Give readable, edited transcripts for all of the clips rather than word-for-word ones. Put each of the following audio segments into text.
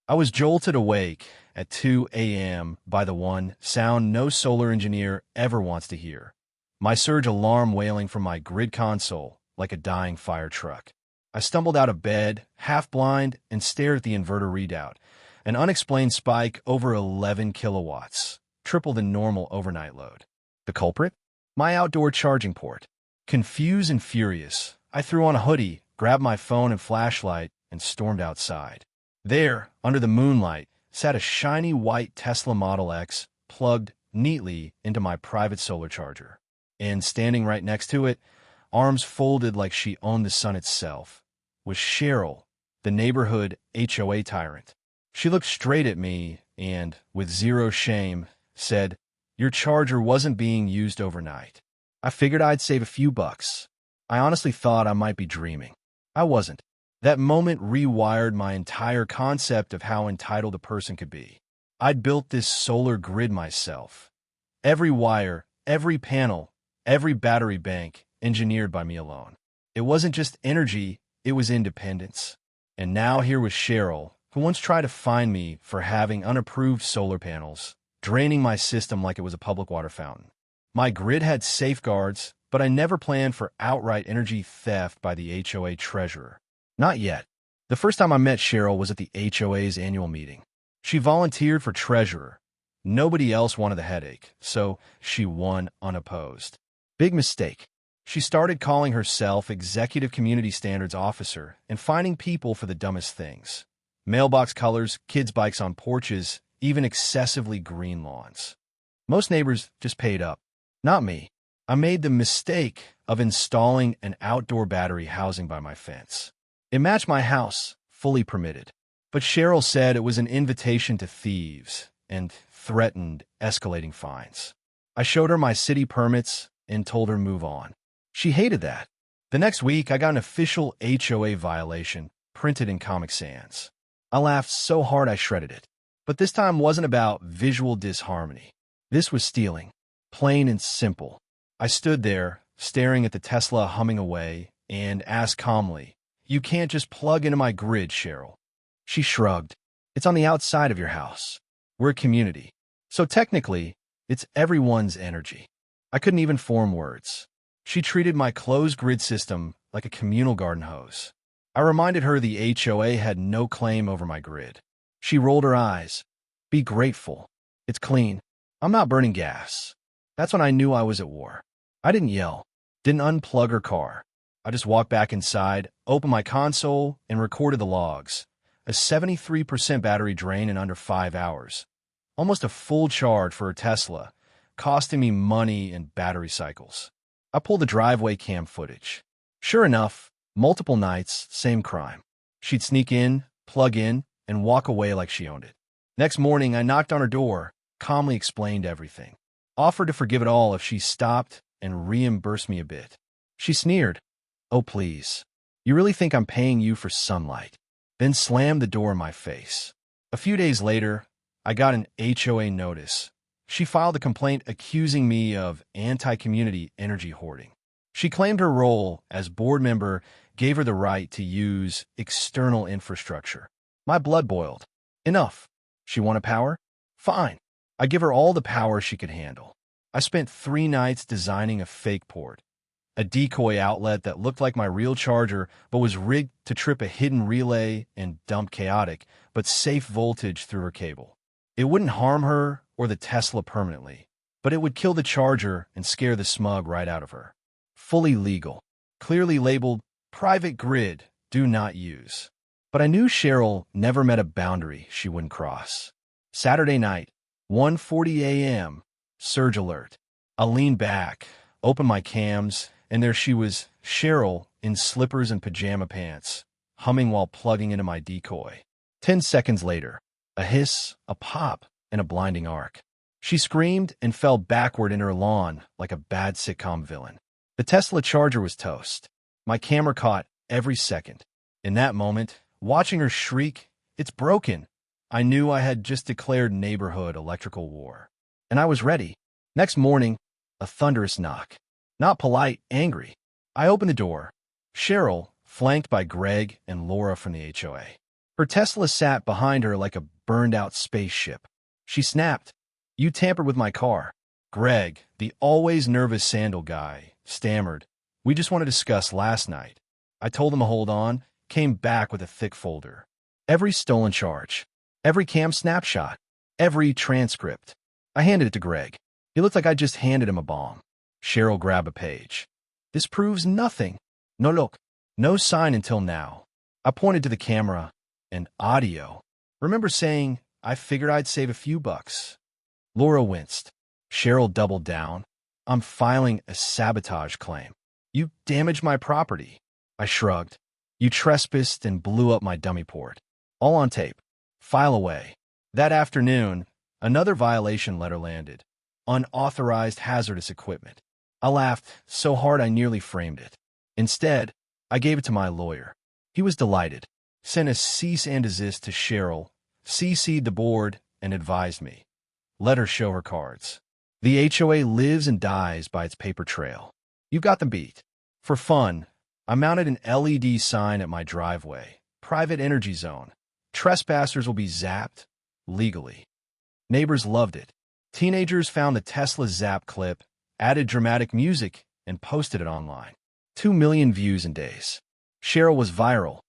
I was jolted awake at 2 a.m. by the one sound no solar engineer ever wants to hear. My surge alarm wailing from my grid console like a dying fire truck. I stumbled out of bed, half blind, and stared at the inverter readout. An unexplained spike over 11 kilowatts, triple the normal overnight load. The culprit? My outdoor charging port. Confused and furious, I threw on a hoodie, grabbed my phone and flashlight, and stormed outside. There, under the moonlight, sat a shiny white Tesla Model X plugged neatly into my private solar charger. And standing right next to it, arms folded like she owned the sun itself, was Cheryl, the neighborhood HOA tyrant. She looked straight at me and, with zero shame, said, "Your charger wasn't being used overnight." I figured I'd save a few bucks. I honestly thought I might be dreaming. I wasn't. That moment rewired my entire concept of how entitled a person could be. I'd built this solar grid myself. Every wire, every panel, every battery bank engineered by me alone. It wasn't just energy, it was independence. And now here was Cheryl, who once tried to fine me for having unapproved solar panels, draining my system like it was a public water fountain. My grid had safeguards, but I never planned for outright energy theft by the HOA treasurer. Not yet. The first time I met Cheryl was at the HOA's annual meeting. She volunteered for treasurer. Nobody else wanted the headache, so she won unopposed. Big mistake. She started calling herself Executive Community Standards Officer and fining people for the dumbest things. Mailbox colors, kids' bikes on porches, even excessively green lawns. Most neighbors just paid up. Not me. I made the mistake of installing an outdoor battery housing by my fence. It matched my house, fully permitted. But Cheryl said it was an invitation to thieves and threatened escalating fines. I showed her my city permits and told her move on. She hated that. The next week, I got an official HOA violation printed in Comic Sans. I laughed so hard I shredded it. But this time wasn't about visual disharmony. This was stealing. Plain and simple. I stood there, staring at the Tesla humming away, and asked calmly, "You can't just plug into my grid, Cheryl." She shrugged. "It's on the outside of your house. We're a community. So technically, it's everyone's energy." I couldn't even form words. She treated my closed grid system like a communal garden hose. I reminded her the HOA had no claim over my grid. She rolled her eyes. "Be grateful. It's clean. I'm not burning gas." That's when I knew I was at war. I didn't yell, didn't unplug her car. I just walked back inside, opened my console, and recorded the logs. A 73% battery drain in under 5 hours. Almost a full charge for a Tesla, costing me money and battery cycles. I pulled the driveway cam footage. Sure enough, multiple nights, same crime. She'd sneak in, plug in, and walk away like she owned it. Next morning, I knocked on her door, calmly explained everything. Offered to forgive it all if she stopped and reimbursed me a bit. She sneered. "Oh, please. You really think I'm paying you for sunlight?" Then slammed the door in my face. A few days later, I got an HOA notice. She filed a complaint accusing me of anti-community energy hoarding. She claimed her role as board member gave her the right to use external infrastructure. My blood boiled. Enough. She wanted power? Fine. I give her all the power she could handle. I spent 3 nights designing a fake port. A decoy outlet that looked like my real charger but was rigged to trip a hidden relay and dump chaotic but safe voltage through her cable. It wouldn't harm her or the Tesla permanently, but it would kill the charger and scare the smug right out of her. Fully legal. Clearly labeled, "Private grid, do not use." But I knew Cheryl never met a boundary she wouldn't cross. Saturday night, 1:40 a.m., surge alert. I leaned back, opened my cams, and there she was, Cheryl, in slippers and pajama pants, humming while plugging into my decoy. 10 seconds later, a hiss, a pop, and a blinding arc. She screamed and fell backward in her lawn like a bad sitcom villain. The Tesla charger was toast. My camera caught every second. In that moment, watching her shriek, "It's broken," I knew I had just declared neighborhood electrical war. And I was ready. Next morning, a thunderous knock. Not polite, angry. I opened the door. Cheryl, flanked by Greg and Laura from the HOA. Her Tesla sat behind her like a burned-out spaceship. She snapped, "You tampered with my car." Greg, the always nervous sandal guy, stammered, "We just want to discuss last night." I told him to hold on, came back with a thick folder. Every stolen charge, every cam snapshot, every transcript. I handed it to Greg. He looked like I just handed him a bomb. Cheryl grabbed a page. "This proves nothing." "No, look. No sign until now." I pointed to the camera and audio. "Remember saying I figured I'd save a few bucks." Laura winced. Cheryl doubled down. "I'm filing a sabotage claim. You damaged my property." I shrugged. "You trespassed and blew up my dummy port. All on tape. File away." That afternoon, another violation letter landed. Unauthorized hazardous equipment. I laughed so hard I nearly framed it. Instead, I gave it to my lawyer. He was delighted. Sent a cease and desist to Cheryl, CC'd the board, and advised me. Let her show her cards. The HOA lives and dies by its paper trail. You've got them beat. For fun, I mounted an LED sign at my driveway. Private energy zone. Trespassers will be zapped legally. Neighbors loved it. Teenagers found the Tesla zap clip, added dramatic music, and posted it online. 2 million views in days. Cheryl was viral.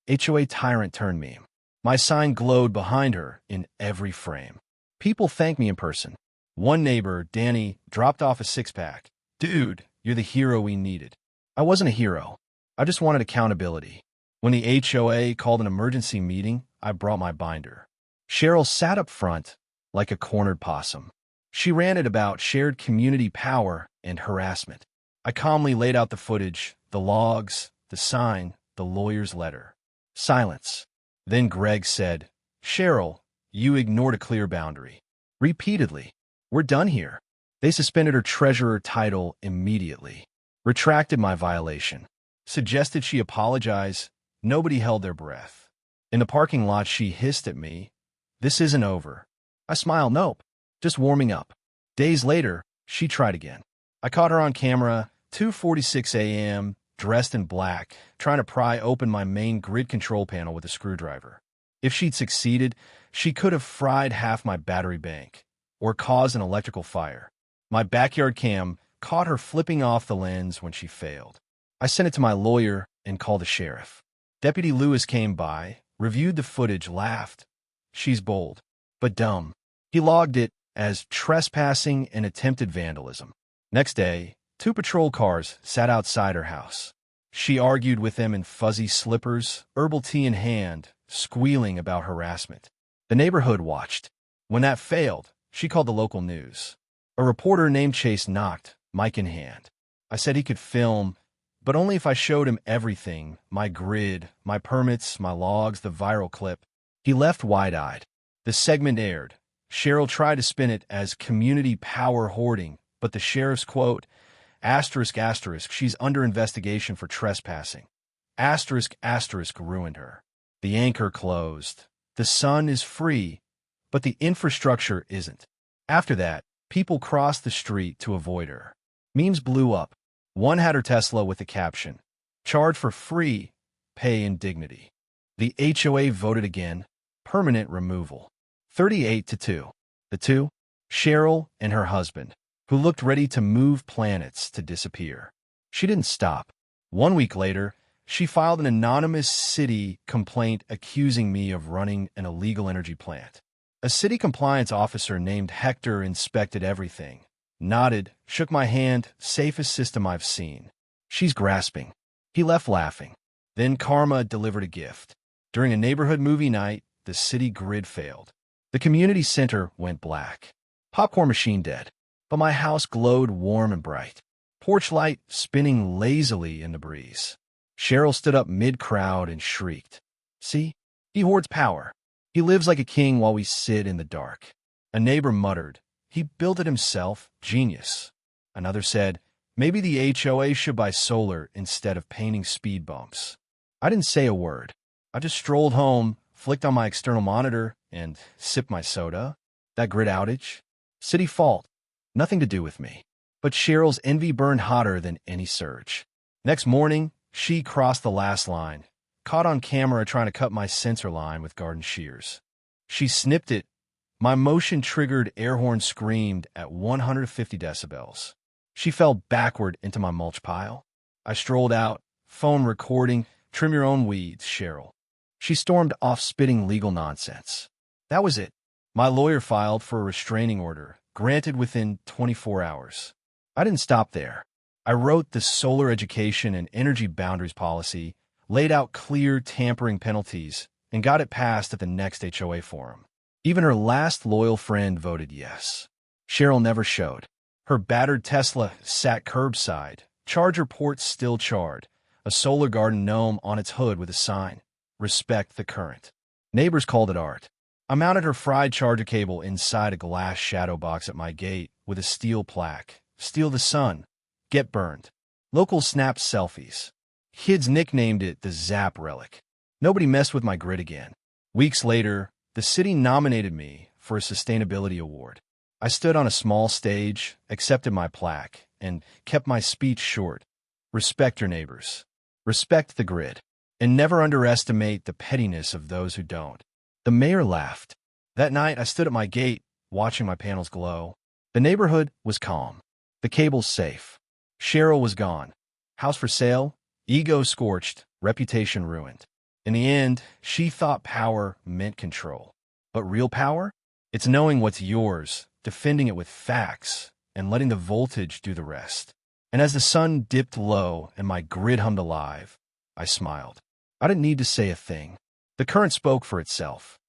HOA tyrant turned meme. My sign glowed behind her in every frame. People thanked me in person. One neighbor, Danny, dropped off a six-pack. "Dude, you're the hero we needed." I wasn't a hero. I just wanted accountability. When the HOA called an emergency meeting, I brought my binder. Cheryl sat up front like a cornered possum. She ranted about shared community power and harassment. I calmly laid out the footage, the logs, the sign, the lawyer's letter. Silence. Then Greg said, "Cheryl, you ignored a clear boundary." Repeatedly. "We're done here." They suspended her treasurer title immediately. Retracted my violation. Suggested she apologize. Nobody held their breath. In the parking lot, she hissed at me, "This isn't over." I smiled, "Nope, just warming up." Days later, she tried again. I caught her on camera, 2:46 a.m., dressed in black, trying to pry open my main grid control panel with a screwdriver. If she'd succeeded, she could have fried half my battery bank or caused an electrical fire. My backyard cam caught her flipping off the lens when she failed. I sent it to my lawyer and called the sheriff. Deputy Lewis came by, reviewed the footage, laughed. "She's bold, but dumb." He logged it as trespassing and attempted vandalism. Next day, 2 patrol cars sat outside her house. She argued with them in fuzzy slippers, herbal tea in hand, squealing about harassment. The neighborhood watched. When that failed, she called the local news. A reporter named Chase knocked, mic in hand. I said he could film, but only if I showed him everything, my grid, my permits, my logs, the viral clip. He left wide-eyed. The segment aired. Cheryl tried to spin it as community power hoarding, but the sheriff's quote, asterisk, "She's under investigation for trespassing." Asterisk, ruined her. The anchor closed. The sun is free, but the infrastructure isn't. After that, people crossed the street to avoid her. Memes blew up. One had her Tesla with the caption, "Charge for free, pay in dignity." The HOA voted again, permanent removal. 38-2. The two, Cheryl and her husband, who looked ready to move planets to disappear. She didn't stop. 1 week later, she filed an anonymous city complaint accusing me of running an illegal energy plant. A city compliance officer named Hector inspected everything. Nodded, shook my hand, "Safest system I've seen." She's grasping. He left laughing. Then karma delivered a gift. During a neighborhood movie night, the city grid failed. The community center went black. Popcorn machine dead. But my house glowed warm and bright. Porch light spinning lazily in the breeze. Cheryl stood up mid-crowd and shrieked. "See? He hoards power. He lives like a king while we sit in the dark." A neighbor muttered, "He built it himself. Genius." Another said, "Maybe the HOA should buy solar instead of painting speed bumps." I didn't say a word. I just strolled home, flicked on my external monitor, and sipped my soda. That grid outage? City fault. Nothing to do with me. But Cheryl's envy burned hotter than any surge. Next morning, she crossed the last line. caught on camera trying to cut my sensor line with garden shears. She snipped it. My motion-triggered air horn screamed at 150 decibels. She fell backward into my mulch pile. I strolled out, phone recording, "Trim your own weeds, Cheryl." She stormed off spitting legal nonsense. That was it. My lawyer filed for a restraining order, granted within 24 hours. I didn't stop there. I wrote the solar education and energy boundaries policy, laid out clear tampering penalties, and got it passed at the next HOA forum. Even her last loyal friend voted yes. Cheryl never showed. Her battered Tesla sat curbside, charger ports still charred, a solar garden gnome on its hood with a sign, "Respect the current." Neighbors called it art. I mounted her fried charger cable inside a glass shadow box at my gate with a steel plaque, "Steal the sun. Get burned." Locals snapped selfies. Kids nicknamed it the Zap Relic. Nobody messed with my grid again. Weeks later, the city nominated me for a sustainability award. I stood on a small stage, accepted my plaque, and kept my speech short. Respect your neighbors. Respect the grid. And never underestimate the pettiness of those who don't. The mayor laughed. That night, I stood at my gate, watching my panels glow. The neighborhood was calm. The cables safe. Cheryl was gone. House for sale, ego scorched, reputation ruined. In the end, she thought power meant control. But real power? It's knowing what's yours, defending it with facts, and letting the voltage do the rest. And as the sun dipped low and my grid hummed alive, I smiled. I didn't need to say a thing. The current spoke for itself.